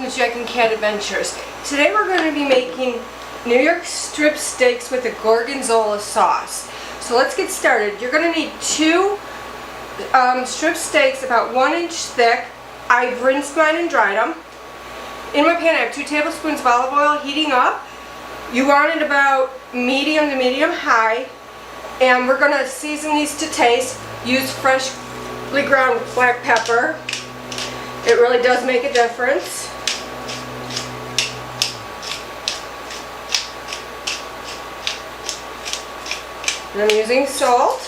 welcome to Jack and Cat Adventures. Today we're going to be making New York strip steaks with a Gorgonzola sauce. So let's get started. You're going to need two strip steaks about 1 inch thick. I've rinsed mine and dried them. In my pan I have 2 tablespoons of olive oil heating up. You want it about medium to medium high. And we're going to season these to taste. Use freshly ground black pepper. It really does make a difference. And I'm using salt.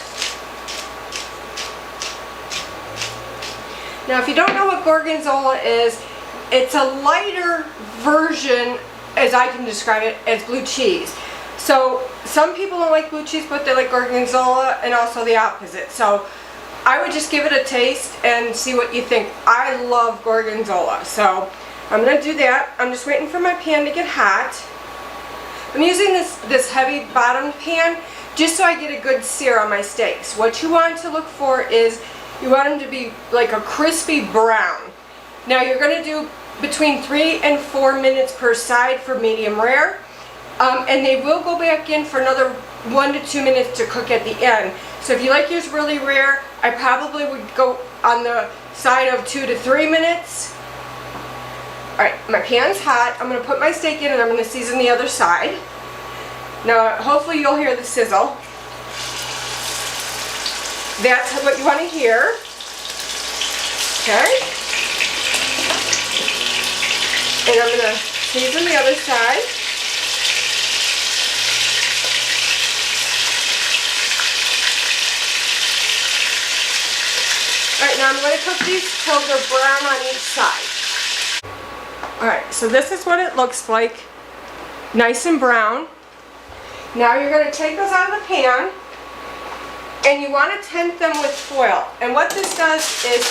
Now if you don't know what Gorgonzola is, it's a lighter version, as I can describe it, as blue cheese. So some people don't like blue cheese, but they like Gorgonzola, and also the opposite. So I would just give it a taste and see what you think. I love Gorgonzola, so I'm going to do that. I'm just waiting for my pan to get hot. I'm using this heavy bottomed pan just so I get a good sear on my steaks. What you want to look for is you want them to be like a crispy brown. Now you're going to do between 3 and 4 minutes per side for medium rare. And they will go back in for another 1 to 2 minutes to cook at the end. So if you like yours really rare, I probably would go on the side of 2 to 3 minutes. Alright, my pan's hot. I'm going to put my steak in and I'm going to season the other side. Now hopefully you'll hear the sizzle. That's what you want to hear. Okay. And I'm going to season the other side. Alright, now I'm going to cook these till they're brown on each side. Alright, so this is what it looks like. Nice and brown. Now you're going to take those out of the pan and you want to tent them with foil. And what this does is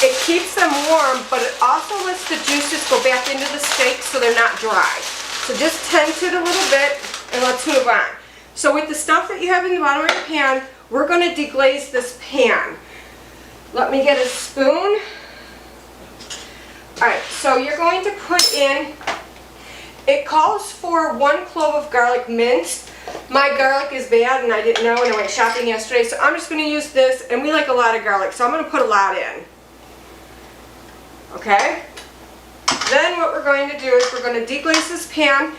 it keeps them warm, but it also lets the juices go back into the steak so they're not dry. So just tent it a little bit and let's move on. So with the stuff that you have in the bottom of your pan, we're going to deglaze this pan. Let me get a spoon. Alright, so you're going to put in, it calls for 1 clove of garlic minced. My garlic is bad and I didn't know and I went shopping yesterday, so I'm just going to use this, and we like a lot of garlic, so I'm going to put a lot in. Okay? Then what we're going to do is we're going to deglaze this pan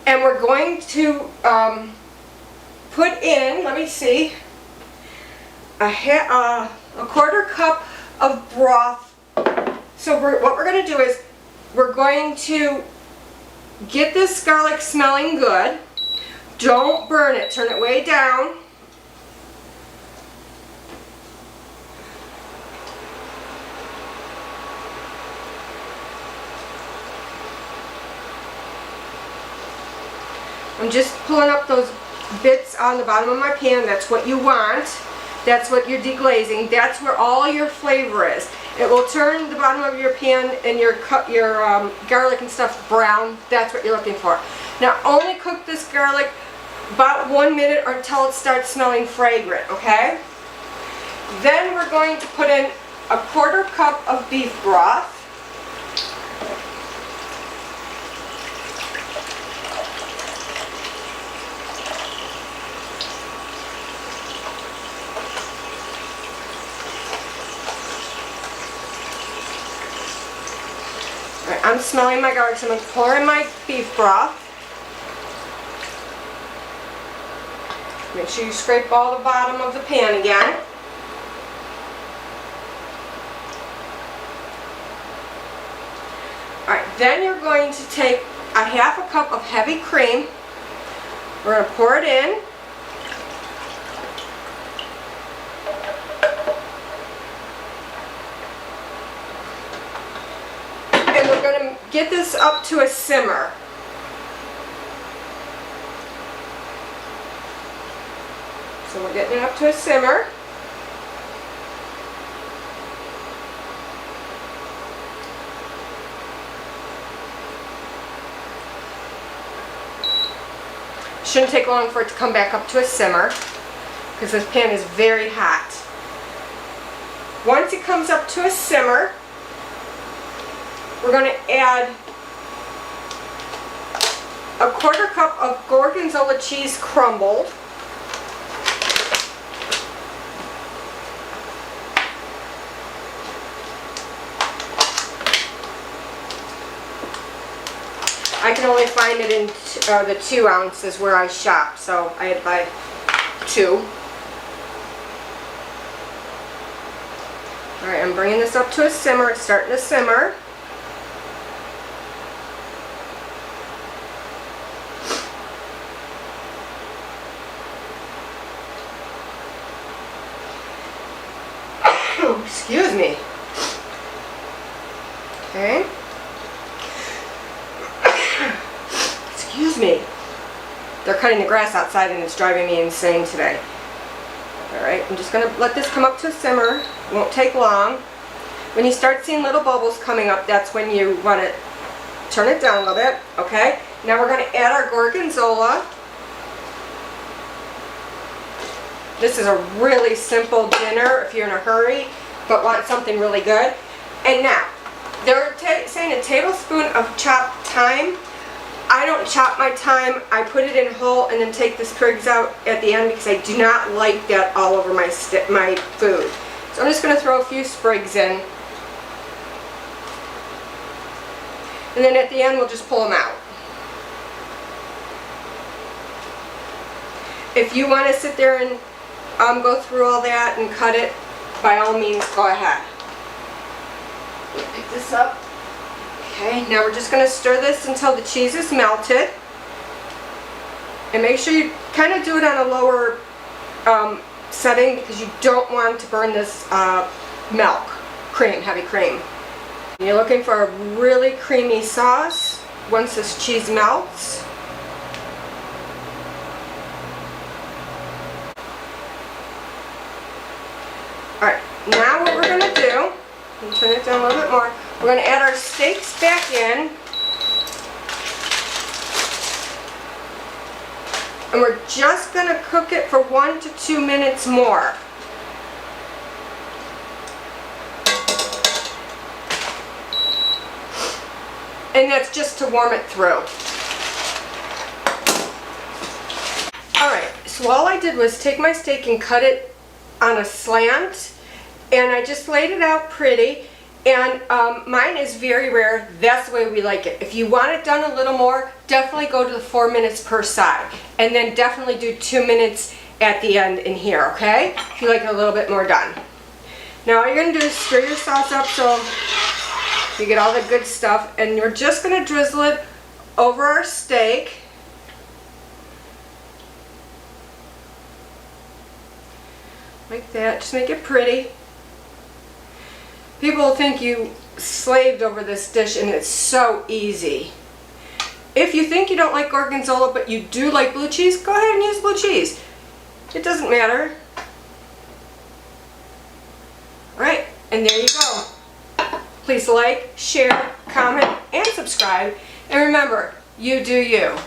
and we're going to put in, let me see, a 1/4 cup of broth. So what we're going to do is we're going to get this garlic smelling good. Don't burn it. Turn it way down. I'm just pulling up those bits on the bottom of my pan. That's what you want. That's what you're deglazing. That's where all your flavor is. It will turn the bottom of your pan and your garlic and stuff brown. That's what you're looking for. Now only cook this garlic about 1 minute or until it starts smelling fragrant, okay? Then we're going to put in a 1/4 cup of beef broth. I'm smelling my garlic, so I'm going to pour in my beef broth. Make sure you scrape all the bottom of the pan again. Alright, then you're going to take a 1/2 cup of heavy cream. We're going to pour it in. And we're going to get this up to a simmer. So we're getting it up to a simmer. Shouldn't take long for it to come back up to a simmer because this pan is very hot. Once it comes up to a simmer, we're going to add a 1/4 cup of Gorgonzola cheese crumbled. I can only find it in the 2 ounces where I shop, so I had to buy 2. Alright, I'm bringing this up to a simmer. It's starting to simmer. Excuse me. Okay. Excuse me. They're cutting the grass outside and it's driving me insane today. Alright, I'm just going to let this come up to a simmer. It won't take long. When you start seeing little bubbles coming up, that's when you want to turn it down a little bit. Okay? Now we're going to add our Gorgonzola. This is a really simple dinner if you're in a hurry but want something really good. And now, they're saying a tablespoon of chopped thyme. I don't chop my thyme. I put it in whole and then take the sprigs out at the end because I do not like that all over my food. So I'm just going to throw a few sprigs in. And then at the end we'll just pull them out. If you want to sit there and go through all that and cut it, by all means go ahead. Pick this up. Okay, now we're just going to stir this until the cheese is melted. And make sure you kind of do it on a lower setting because you don't want to burn this milk, cream, heavy cream. And you're looking for a really creamy sauce once this cheese melts. Alright, now what we're going to do, let me turn it down a little bit more, we're going to add our steaks back in. And we're just going to cook it for 1 to 2 minutes more. And that's just to warm it through. Alright, so all I did was take my steak and cut it on a slant, and I just laid it out pretty, and mine is very rare. That's the way we like it. If you want it done a little more, definitely go to the 4 minutes per side, and then definitely do 2 minutes at the end in here, okay? If you like it a little bit more done. Now all you're going to do is stir your sauce up so you get all the good stuff, and we're just going to drizzle it over our steak. Like that, just make it pretty. People think you slaved over this dish and it's so easy. If you think you don't like Gorgonzola but you do like blue cheese, go ahead and use blue cheese. It doesn't matter. Alright, and there you go. Please like, share, comment, and subscribe. And remember, you do you.